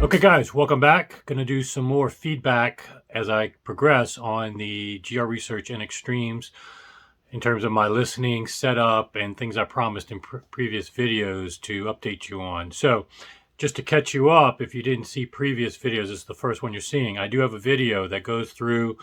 Okay guys, welcome back. Going to do some more feedback as I progress on the GR Research NXtremes in terms of my listening setup and things I promised in previous videos to update you on. So just to catch you up, if you didn't see previous videos, this is the first one you're seeing. I do have a video that goes through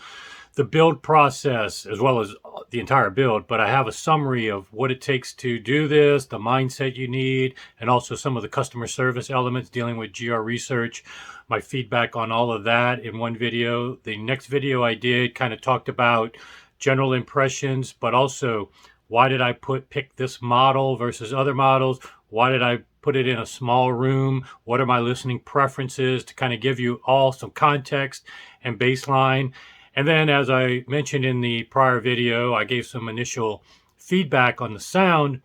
the build process as well as the entire build, but I have a summary of what it takes to do this, the mindset you need, and also some of the customer service elements dealing with GR Research, my feedback on all of that in one video. The next video I did kind of talked about general impressions, but also why did I pick this model versus other models? Why did I put it in a small room? What are my listening preferences, to kind of give you all some context and baseline. And then, as I mentioned in the prior video, I gave some initial feedback on the sound.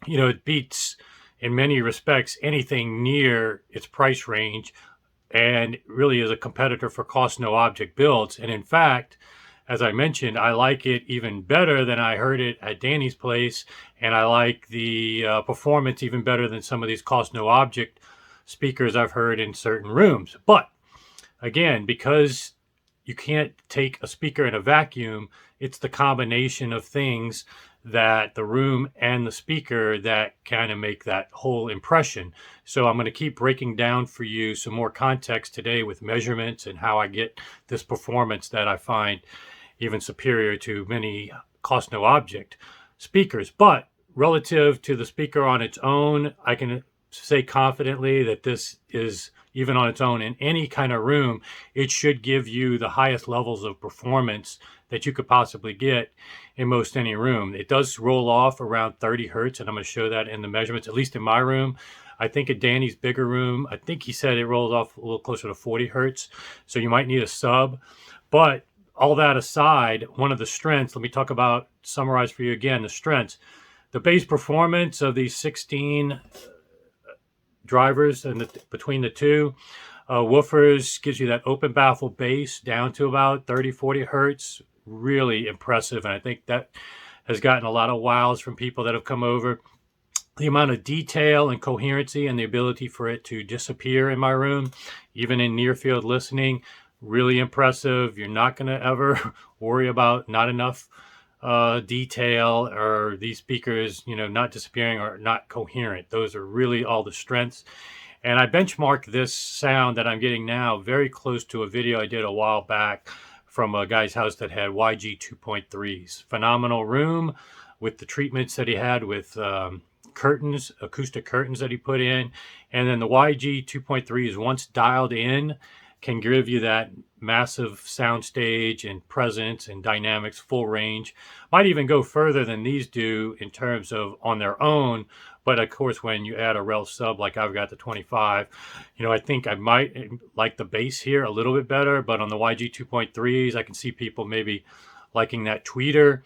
You know, it beats in many respects anything near its price range and really is a competitor for cost no object builds. And in fact, as I mentioned, I like it even better than I heard it at Danny's place. And I like the performance even better than some of these cost no object speakers I've heard in certain rooms. But again, because you can't take a speaker in a vacuum, it's the combination of things that the room and the speaker that kind of make that whole impression. So I'm going to keep breaking down for you some more context today with measurements and how I get this performance that I find even superior to many cost no object speakers. But relative to the speaker on its own, I can say confidently that this is, even on its own in any kind of room, it should give you the highest levels of performance that you could possibly get in most any room. It does roll off around 30 hertz, and I'm going to show that in the measurements, at least in my room. I think at Danny's bigger room, I think he said it rolls off a little closer to 40 hertz, so you might need a sub. But all that aside, one of the strengths, let me talk about, summarize for you again, the strengths. The bass performance of these 16 drivers and between the two woofers gives you that open baffle bass down to about 30-40 hertz. Really impressive, and I think that has gotten a lot of wows from people that have come over. The amount of detail and coherency and the ability for it to disappear in my room, even in near field listening, really impressive. You're not going to ever worry about not enough detail or these speakers, you know, not disappearing or not coherent. Those are really all the strengths. And I benchmarked this sound that I'm getting now very close to a video I did a while back from a guy's house that had YG 2.3s. Phenomenal room with the treatments that he had with curtains, acoustic curtains that he put in. And then the YG 2.3 is, once dialed in, can give you that massive sound stage and presence and dynamics, full range. Might even go further than these do in terms of on their own. But of course, when you add a rel sub like I've got the 25, you know, I think I might like the bass here a little bit better. But on the YG 2.3s, I can see people maybe liking that tweeter.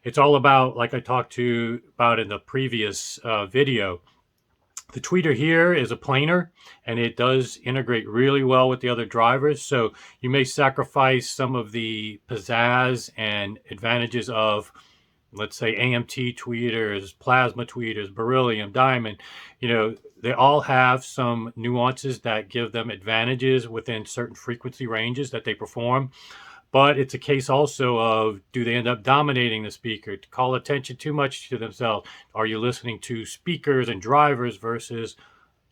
It's all about, like I talked about in the previous video, the tweeter here is a planar, and it does integrate really well with the other drivers. So you may sacrifice some of the pizzazz and advantages of, let's say, AMT tweeters, plasma tweeters, beryllium, diamond. You know, they all have some nuances that give them advantages within certain frequency ranges that they perform. But it's a case also of, do they end up dominating the speaker, to call attention too much to themselves? Are you listening to speakers and drivers versus,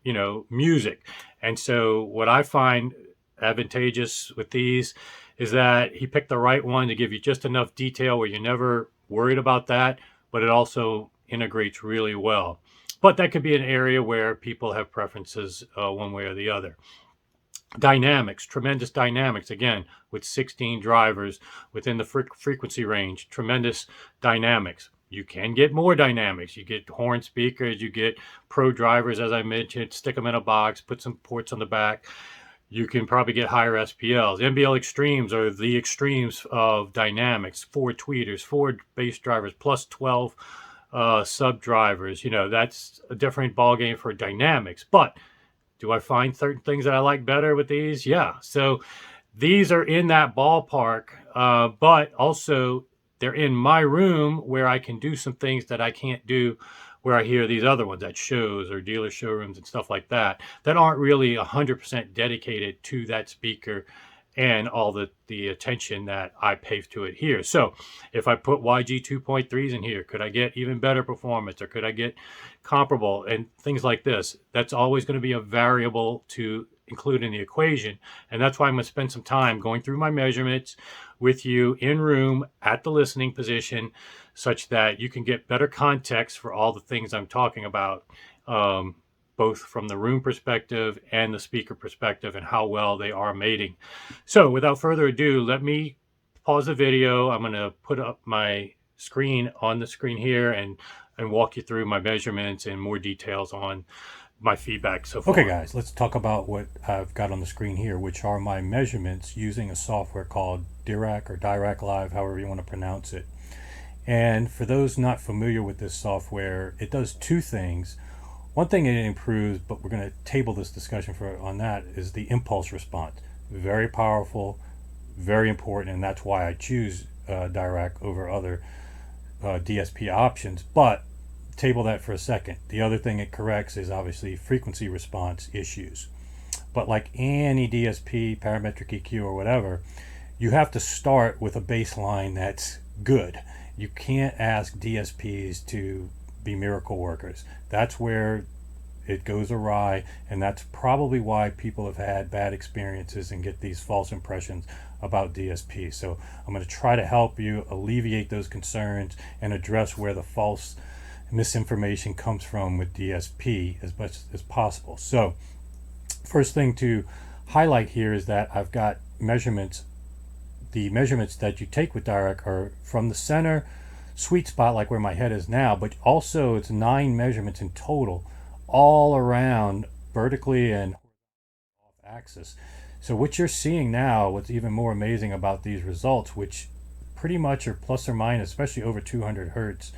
you know, music? And so what I find advantageous with these is that he picked the right one to give you just enough detail where you're never worried about that, but it also integrates really well. But that could be an area where people have preferences one way or the other. Dynamics, tremendous dynamics, again, with 16 drivers within the frequency range, tremendous dynamics. You can get more dynamics. You get horn speakers, you get pro drivers, as I mentioned, stick them in a box, put some ports on the back. You can probably get higher SPLs. NBL extremes are the extremes of dynamics. 4 tweeters, 4 bass drivers, plus 12 sub drivers. You know, that's a different ballgame for dynamics. But do I find certain things that I like better with these? Yeah. So these are in that ballpark, but also they're in my room where I can do some things that I can't do where I hear these other ones at shows or dealer showrooms and stuff like that, that aren't really 100% dedicated to that speaker and all the attention that I pay to it here. So if I put YG 2.3s in here, could I get even better performance, or could I get comparable and things like this? That's always going to be a variable to include in the equation. And that's why I'm going to spend some time going through my measurements with you in room at the listening position, such that you can get better context for all the things I'm talking about, both from the room perspective and the speaker perspective, and how well they are mating. So without further ado, let me pause the video. I'm going to put up my screen on the screen here and walk you through my measurements and more details on my feedback so far. Okay guys, let's talk about what I've got on the screen here, which are my measurements using a software called Dirac or Dirac Live, however you want to pronounce it. And for those not familiar with this software, it does two things. One thing it improves, but we're going to table this discussion on that, is the impulse response. Very powerful, very important, and that's why I choose Dirac over other DSP options. But table that for a second. The other thing it corrects is obviously frequency response issues. But like any DSP, parametric EQ or whatever, you have to start with a baseline that's good. You can't ask DSPs to be miracle workers. That's where it goes awry, and that's probably why people have had bad experiences and get these false impressions about DSP. So I'm going to try to help you alleviate those concerns and address where the false misinformation comes from with DSP as much as possible. So first thing to highlight here is that I've got measurements. The measurements that you take with Dirac are from the center sweet spot, like where my head is now, but also it's 9 measurements in total all around vertically and off axis. So what you're seeing now, what's even more amazing about these results, which pretty much are plus or minus, especially over 200 hertz,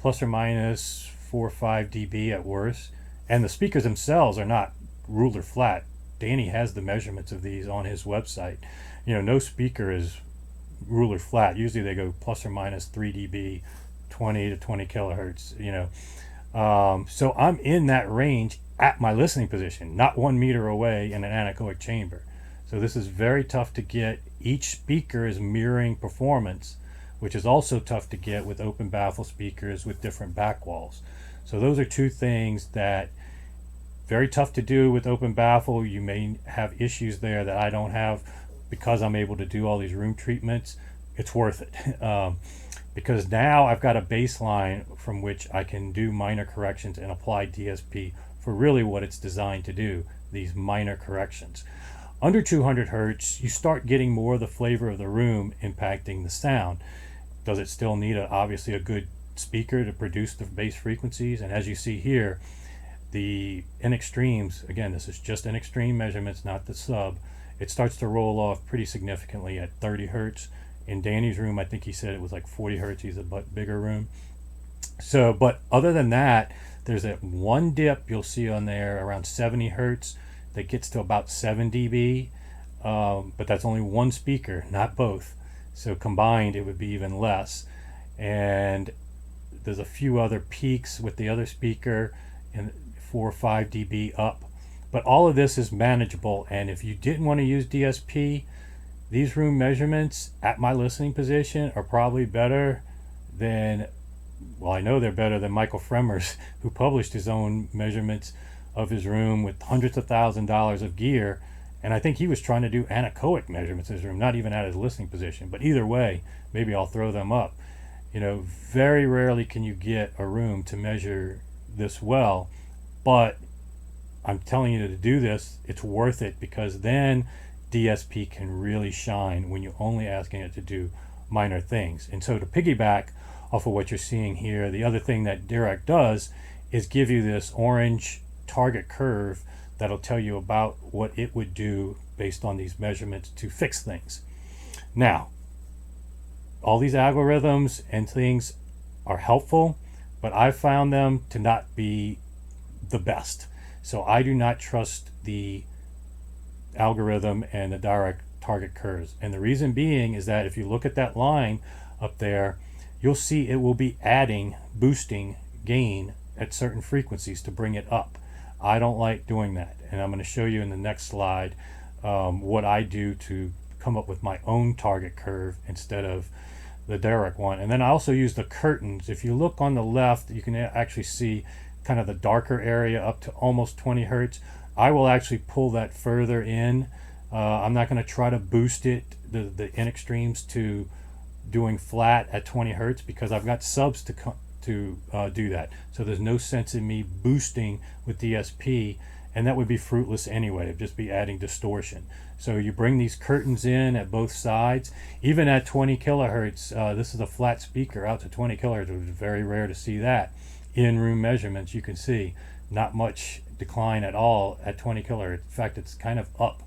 plus or minus 4 or 5 dB at worst. And the speakers themselves are not ruler flat. Danny has the measurements of these on his website. You know, no speaker is ruler flat. Usually they go plus or minus 3 dB, 20 to 20 kilohertz, you know. So I'm in that range at my listening position, not 1 meter away in an anechoic chamber. So this is very tough to get. Each speaker is mirroring performance, which is also tough to get with open baffle speakers with different back walls. So those are two things that very tough to do with open baffle. You may have issues there that I don't have because I'm able to do all these room treatments. It's worth it because now I've got a baseline from which I can do minor corrections and apply DSP for really what it's designed to do, these minor corrections. Under 200 hertz, you start getting more of the flavor of the room impacting the sound. Does it still need obviously a good speaker to produce the bass frequencies? And as you see here, the NXtremes, again, this is just NXtreme measurements, not the sub, it starts to roll off pretty significantly at 30 hertz. In Danny's room, I think he said it was like 40 hertz. He's a much bigger room. So, but other than that, there's that one dip you'll see on there around 70 hertz that gets to about 7 dB, but that's only one speaker, not both. So combined, it would be even less. And there's a few other peaks with the other speaker and 4 or 5 dB up. But all of this is manageable. And if you didn't want to use DSP, these room measurements at my listening position are probably better than, well, I know they're better than Michael Fremer's, who published his own measurements of his room with hundreds of $1,000s of gear. And I think he was trying to do anechoic measurements in his room, not even at his listening position. But either way, maybe I'll throw them up. You know, very rarely can you get a room to measure this well, but I'm telling you to do this, it's worth it, because then DSP can really shine when you're only asking it to do minor things. And so to piggyback off of what you're seeing here, the other thing that Dirac does is give you this orange target curve that'll tell you about what it would do based on these measurements to fix things. Now, all these algorithms and things are helpful, but I've found them to not be the best. So I do not trust the algorithm and the Dirac target curves. And the reason being is that if you look at that line up there, you'll see it will be adding, boosting gain at certain frequencies to bring it up. I don't like doing that, and I'm going to show you in the next slide what I do to come up with my own target curve instead of the Dirac one. And then I also use the curtains. If you look on the left, you can actually see kind of the darker area up to almost 20 hertz. I will actually pull that further in. I'm not going to try to boost it, the NXtremes, to doing flat at 20 hertz because I've got subs to do that. So there's no sense in me boosting with DSP, and that would be fruitless anyway. It'd just be adding distortion. So you bring these curtains in at both sides, even at 20 kilohertz. This is a flat speaker out to 20 kilohertz. It was very rare to see that. In room measurements, you can see not much decline at all at 20 kilohertz. In fact, it's kind of up.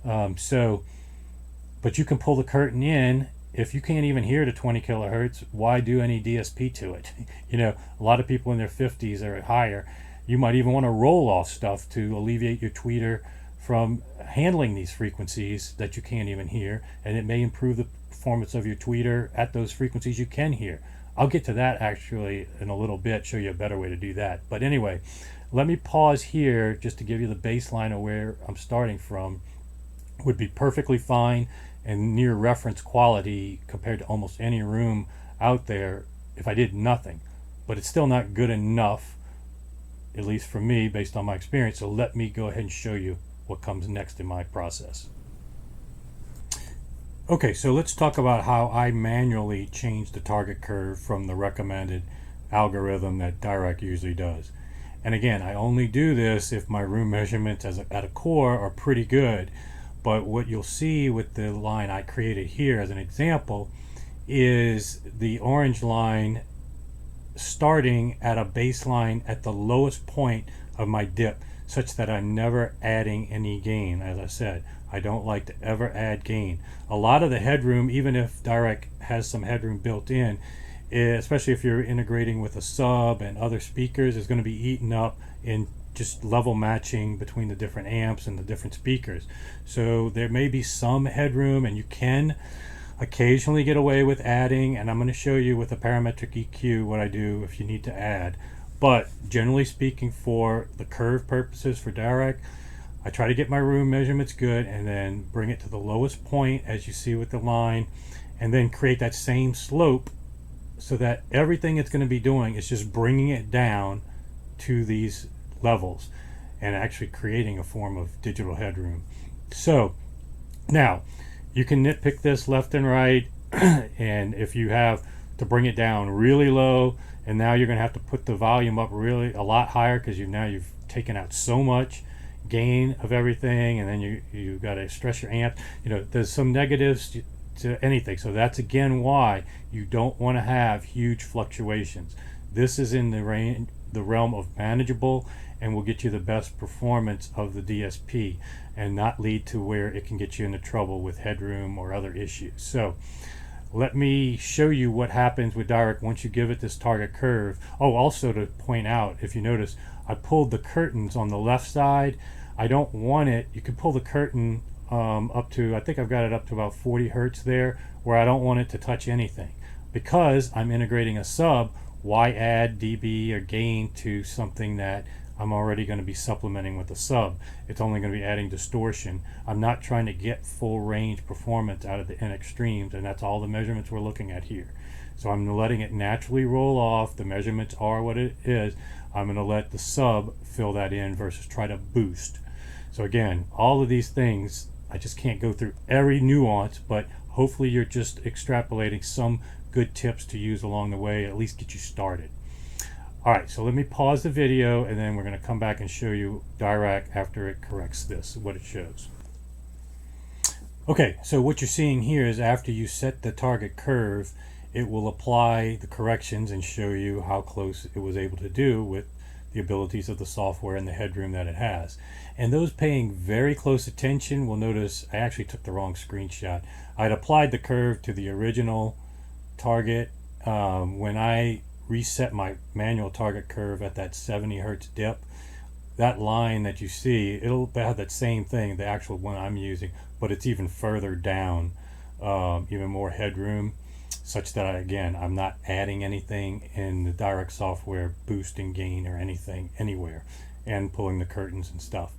But you can pull the curtain in. If you can't even hear to 20 kilohertz, why do any DSP to it? You know, a lot of people in their 50s or higher, you might even want to roll off stuff to alleviate your tweeter from handling these frequencies that you can't even hear, and it may improve the performance of your tweeter at those frequencies you can hear. I'll get to that actually in a little bit, show you a better way to do that. But anyway, let me pause here just to give you the baseline of where I'm starting from. Would be perfectly fine and near reference quality compared to almost any room out there if I did nothing. But it's still not good enough, at least for me, based on my experience. So let me go ahead and show you what comes next in my process. Okay, so let's talk about how I manually change the target curve from the recommended algorithm that Dirac usually does. And again, I only do this if my room measurements at a core are pretty good. But what you'll see with the line I created here as an example is the orange line starting at a baseline at the lowest point of my dip, such that I'm never adding any gain. As I said, I don't like to ever add gain. A lot of the headroom, even if Dirac has some headroom built in, especially if you're integrating with a sub and other speakers, is going to be eaten up in just level matching between the different amps and the different speakers. So there may be some headroom, and you can occasionally get away with adding, and I'm going to show you with a parametric EQ what I do if you need to add. But generally speaking, for the curve purposes for Dirac, I try to get my room measurements good and then bring it to the lowest point, as you see with the line, and then create that same slope so that everything it's going to be doing is just bringing it down to these levels and actually creating a form of digital headroom. So now you can nitpick this left and right, and if you have to bring it down really low, and now you're going to have to put the volume up really a lot higher because you've taken out so much gain of everything, and then you got to stress your amp. You know, there's some negatives to anything. So that's again why you don't want to have huge fluctuations. This is in the realm of manageable, and will get you the best performance of the DSP and not lead to where it can get you into trouble with headroom or other issues. So let me show you what happens with Dirac once you give it this target curve. Oh, also to point out, if you notice, I pulled the curtains on the left side. I don't want it. You can pull the curtain up to, I think I've got it up to about 40 hertz there, where I don't want it to touch anything. Because I'm integrating a sub, why add dB or gain to something that I'm already going to be supplementing with a sub? It's only going to be adding distortion. I'm not trying to get full range performance out of the NXtremes, and that's all the measurements we're looking at here. So I'm letting it naturally roll off. The measurements are what it is. I'm going to let the sub fill that in versus try to boost. So again, all of these things, I just can't go through every nuance, but hopefully you're just extrapolating some good tips to use along the way, at least get you started. Alright, so let me pause the video, and then we're going to come back and show you Dirac after it corrects this, what it shows. Okay, so what you're seeing here is after you set the target curve, it will apply the corrections and show you how close it was able to do with the abilities of the software and the headroom that it has. And those paying very close attention will notice I actually took the wrong screenshot. I'd applied the curve to the original target. When I reset my manual target curve at that 70 hertz dip, that line that you see, it'll have that same thing, the actual one I'm using, but it's even further down, even more headroom. such that I'm not adding anything in the Dirac software, boosting gain or anything anywhere, and pulling the curtains and stuff.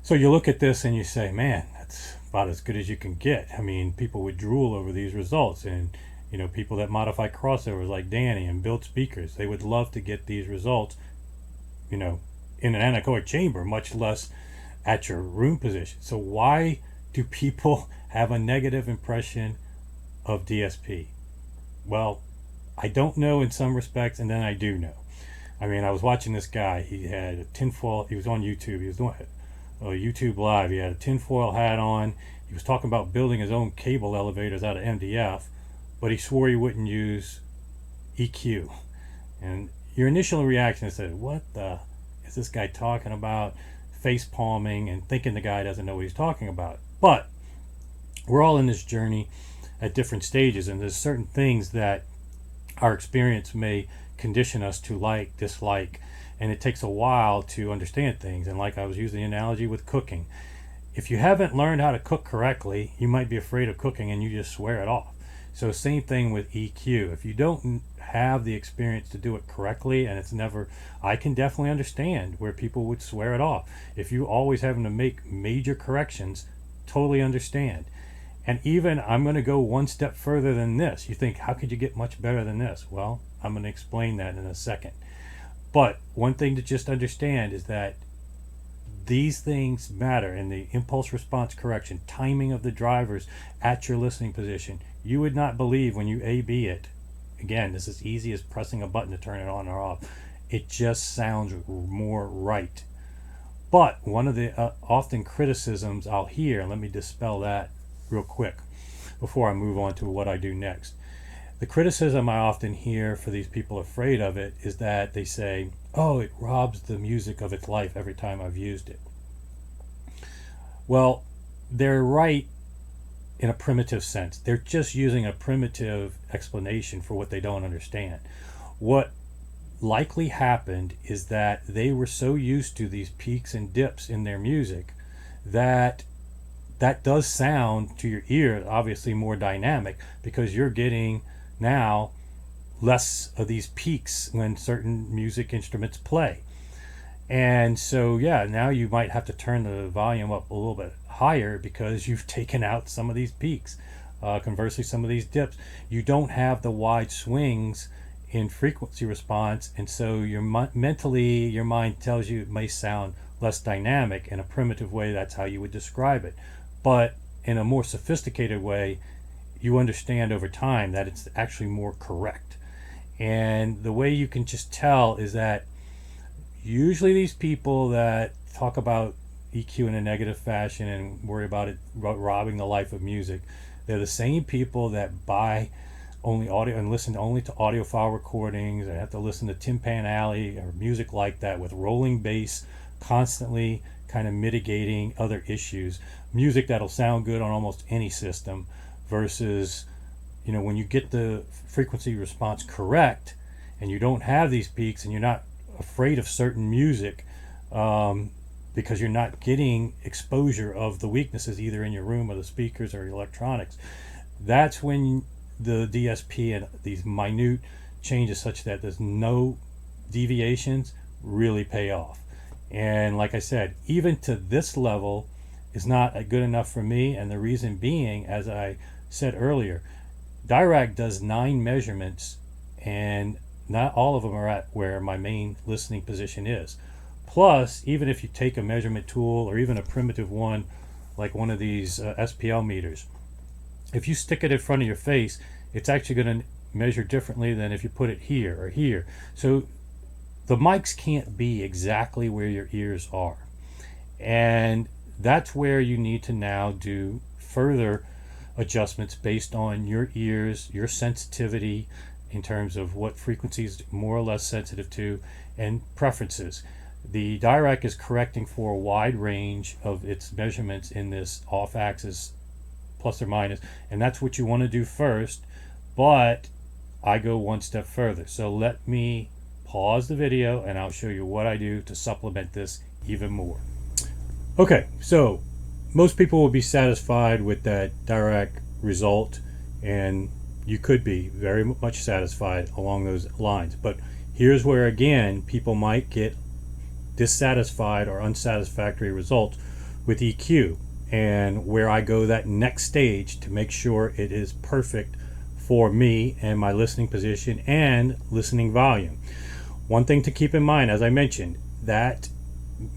So you look at this and you say, man, that's about as good as you can get. I mean, people would drool over these results, and people that modify crossovers like Danny and build speakers, they would love to get these results, in an anechoic chamber, much less at your room position. So why do people have a negative impression of DSP? Well, I don't know in some respects, and then I do know. I mean, I was watching this guy. He had a tinfoil. He was on YouTube. He was doing YouTube Live. He had a tinfoil hat on. He was talking about building his own cable elevators out of MDF, but he swore he wouldn't use EQ. And your initial reaction is, what the is this guy talking about? Face palming and thinking the guy doesn't know what he's talking about. But we're all in this journey at different stages, and there's certain things that our experience may condition us to like, dislike, and it takes a while to understand things. And like I was using the analogy with cooking, if you haven't learned how to cook correctly, you might be afraid of cooking and you just swear it off. So same thing with EQ. If you don't have the experience to do it correctly, and I can definitely understand where people would swear it off. If you always having to make major corrections, totally understand. And even I'm going to go one step further than this. You think, how could you get much better than this? Well, I'm going to explain that in a second. But one thing to just understand is that these things matter, and the impulse response correction, timing of the drivers at your listening position. You would not believe when you A/B it. Again, this is easy as pressing a button to turn it on or off. It just sounds more right. But one of the often criticisms I'll hear, let me dispel that real quick before I move on to what I do next. The criticism I often hear for these people afraid of it is that they say, oh, it robs the music of its life every time I've used it. Well, they're right in a primitive sense. They're just using a primitive explanation for what they don't understand. What likely happened is that they were so used to these peaks and dips in their music that does sound to your ear obviously more dynamic, because you're getting now less of these peaks when certain music instruments play. And so now you might have to turn the volume up a little bit higher because you've taken out some of these peaks. Conversely, some of these dips, you don't have the wide swings in frequency response, and so mentally your mind tells you it may sound less dynamic. In a primitive way, that's how you would describe it. But in a more sophisticated way, you understand over time that it's actually more correct. And the way you can just tell is that usually these people that talk about EQ in a negative fashion and worry about it robbing the life of music, they're the same people that buy only audio and listen only to audiophile recordings and have to listen to Tin Pan Alley or music like that with rolling bass, constantly kind of mitigating other issues. Music that'll sound good on almost any system, versus when you get the frequency response correct and you don't have these peaks and you're not afraid of certain music because you're not getting exposure of the weaknesses either in your room or the speakers or your electronics, that's when the DSP and these minute changes such that there's no deviations really pay off. And like I said, even to this level is not good enough for me, and the reason being, as I said earlier, Dirac does 9 measurements and not all of them are at where my main listening position is. Plus, even if you take a measurement tool or even a primitive one like one of these SPL meters, if you stick it in front of your face, it's actually going to measure differently than if you put it here or here. So the mics can't be exactly where your ears are. And that's where you need to now do further adjustments based on your ears, your sensitivity in terms of what frequencies more or less sensitive to, and preferences. The Dirac is correcting for a wide range of its measurements in this off-axis plus or minus, and that's what you want to do first, but I go one step further. So let me pause the video and I'll show you what I do to supplement this even more. Okay, so most people will be satisfied with that Dirac result, and you could be very much satisfied along those lines. But here's where, again, people might get dissatisfied or unsatisfactory results with EQ, and where I go that next stage to make sure it is perfect for me and my listening position and listening volume. One thing to keep in mind, as I mentioned, that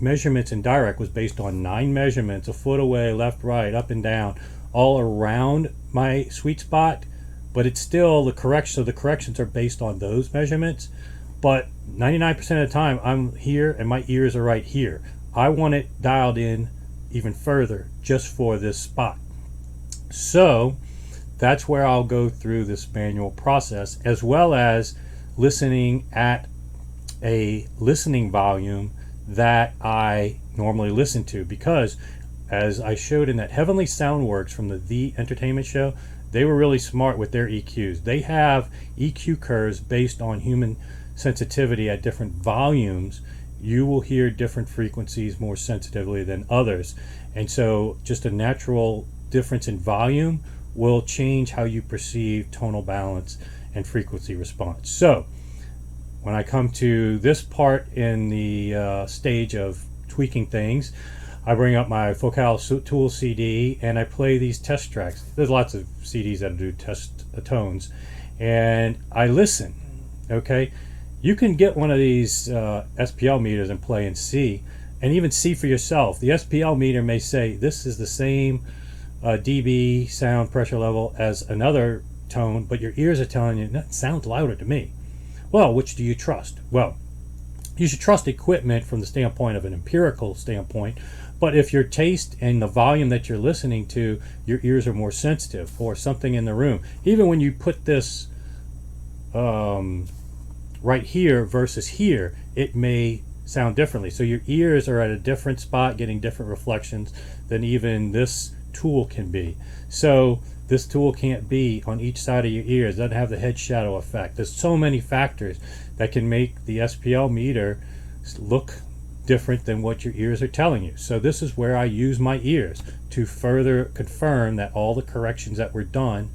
measurements in Dirac was based on 9 measurements, a foot away, left, right, up and down, all around my sweet spot, but it's still the correction. So the corrections are based on those measurements, but 99% of the time I'm here and my ears are right here. I want it dialed in even further just for this spot. So that's where I'll go through this manual process, as well as listening at a listening volume that I normally listen to, because as I showed in that Heavenly Soundworks from the Entertainment Show, they were really smart with their EQs. They have EQ curves based on human sensitivity at different volumes. You will hear different frequencies more sensitively than others, and so just a natural difference in volume will change how you perceive tonal balance and frequency response. So when I come to this part in the stage of tweaking things, I bring up my Focal Tool CD and I play these test tracks. There's lots of CDs that do test tones, and I listen. Okay, you can get one of these SPL meters and play and see, and even see for yourself. The SPL meter may say this is the same dB sound pressure level as another tone, but your ears are telling you that sounds louder to me. Well, which do you trust? Well, you should trust equipment from the standpoint of an empirical standpoint, but if your taste and the volume that you're listening to, your ears are more sensitive for something in the room. Even when you put this right here versus here, it may sound differently. So your ears are at a different spot, getting different reflections than even this tool can be. So this tool can't be on each side of your ears. It doesn't have the head shadow effect. There's so many factors that can make the SPL meter look different than what your ears are telling you. So this is where I use my ears to further confirm that all the corrections that were done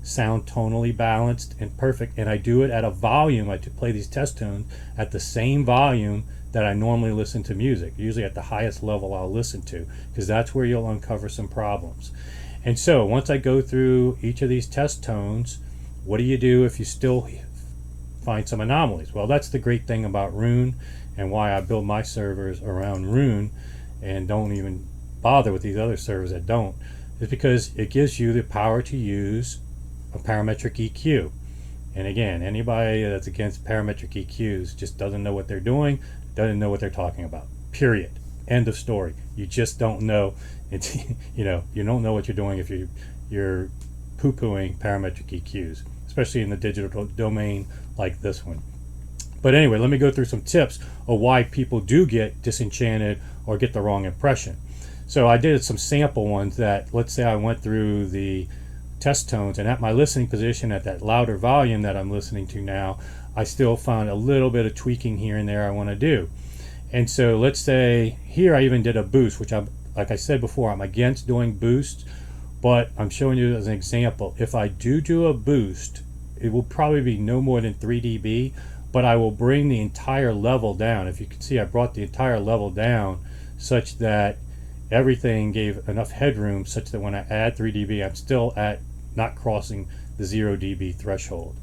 sound tonally balanced and perfect, and I do it at a volume. I play these test tones at the same volume that I normally listen to music, usually at the highest level I'll listen to, because that's where you'll uncover some problems. And so once I go through each of these test tones, what do you do if you still find some anomalies? Well, that's the great thing about Roon, and why I build my servers around Roon and don't even bother with these other servers that don't, is because it gives you the power to use a parametric EQ. And again, anybody that's against parametric EQs just doesn't know what they're doing, doesn't know what they're talking about. Period. End of story. You just don't know. It's, you don't know what you're doing if you're poo-pooing parametric EQs, especially in the digital domain like this one. But anyway, let me go through some tips of why people do get disenchanted or get the wrong impression. So I did some sample ones that, let's say I went through the test tones, and at my listening position at that louder volume that I'm listening to now, I still found a little bit of tweaking here and there I want to do. And so let's say here I even did a boost, which I'm, like I said before, I'm against doing boosts, but I'm showing you as an example. If I do a boost, it will probably be no more than 3 dB, but I will bring the entire level down. If you can see, I brought the entire level down such that everything gave enough headroom such that when I add 3 dB, I'm still at not crossing the 0 dB threshold.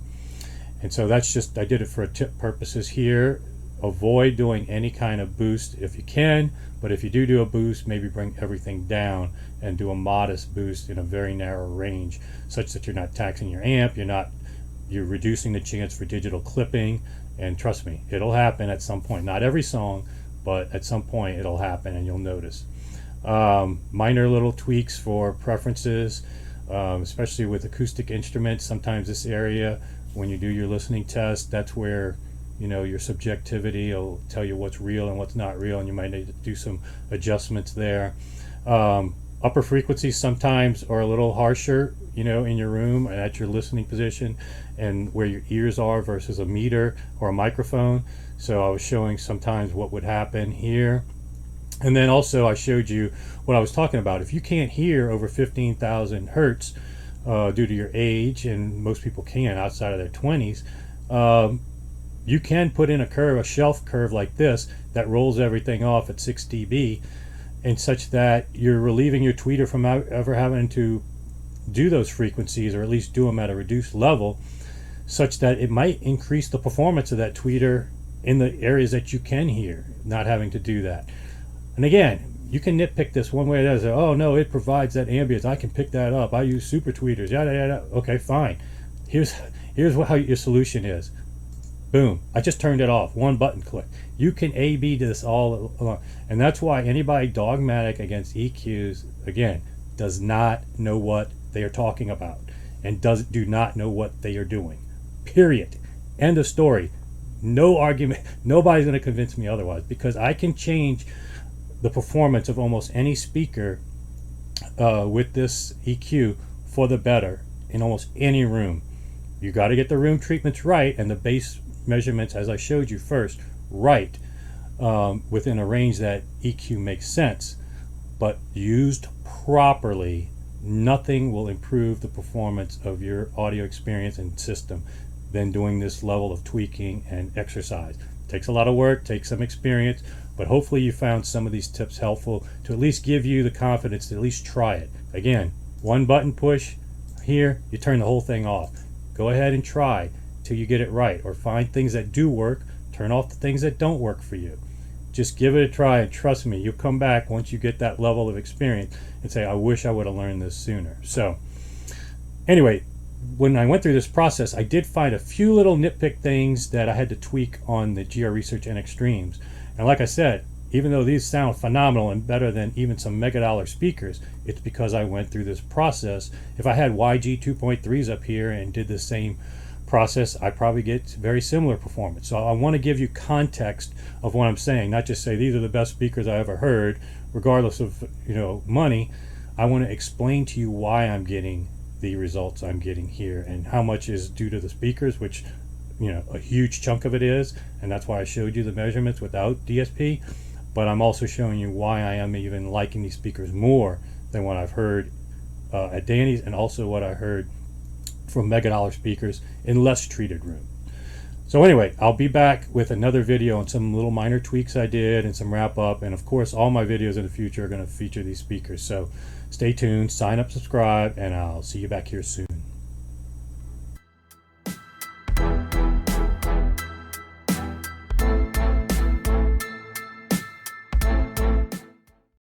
And so that's just, I did it for tip purposes here. Avoid doing any kind of boost if you can, but if you do a boost, maybe bring everything down and do a modest boost in a very narrow range, such that you're not taxing your amp, you're reducing the chance for digital clipping. And trust me, it'll happen at some point. Not every song, but at some point it'll happen and you'll notice. Minor little tweaks for preferences, especially with acoustic instruments. Sometimes this area, when you do your listening test, that's where your subjectivity will tell you what's real and what's not real, and you might need to do some adjustments there. Upper frequencies sometimes are a little harsher, in your room and at your listening position and where your ears are versus a meter or a microphone. So I was showing sometimes what would happen here. And then also I showed you what I was talking about. If you can't hear over 15,000 hertz, due to your age, and most people can outside of their 20s, you can put in a shelf curve like this that rolls everything off at 6 dB, and such that you're relieving your tweeter from ever having to do those frequencies, or at least do them at a reduced level, such that it might increase the performance of that tweeter in the areas that you can hear, not having to do that. And again, you can nitpick this one way or the other. Oh no, it provides that ambience, I can pick that up, I use super tweeters, yada yada. Okay, fine. Here's how your solution is. Boom, I just turned it off, one button click. You can A/B this all along. And that's why anybody dogmatic against EQs, again, does not know what they are talking about, and do not know what they are doing. Period. End of story. No argument. Nobody's going to convince me otherwise, because I can change the performance of almost any speaker with this EQ for the better in almost any room. You got to get the room treatments right, and the bass measurements, as I showed you first, right, within a range that EQ makes sense. But used properly, nothing will improve the performance of your audio experience and system than doing this level of tweaking and exercise. It takes a lot of work, takes some experience, but hopefully you found some of these tips helpful to at least give you the confidence to at least try it. Again, one button push here, you turn the whole thing off. Go ahead and try till you get it right, or find things that do work, turn off the things that don't work for you. Just give it a try, and trust me, you'll come back once you get that level of experience and say, I wish I would have learned this sooner. So anyway, when I went through this process, I did find a few little nitpick things that I had to tweak on the GR Research NXtremes. And like I said, even though these sound phenomenal and better than even some $mega speakers, it's because I went through this process. If I had YG 2.3s up here and did the same process, I probably get very similar performance. So I want to give you context of what I'm saying, not just say these are the best speakers I ever heard, regardless of money. I want to explain to you why I'm getting the results I'm getting here, and how much is due to the speakers, which a huge chunk of it is, and that's why I showed you the measurements without DSP. But I'm also showing you why I am even liking these speakers more than what I've heard at Danny's, and also what I heard from $mega speakers in less treated room. So anyway, I'll be back with another video on some little minor tweaks I did and some wrap up, and of course all my videos in the future are going to feature these speakers. So stay tuned, sign up, subscribe, and I'll see you back here soon.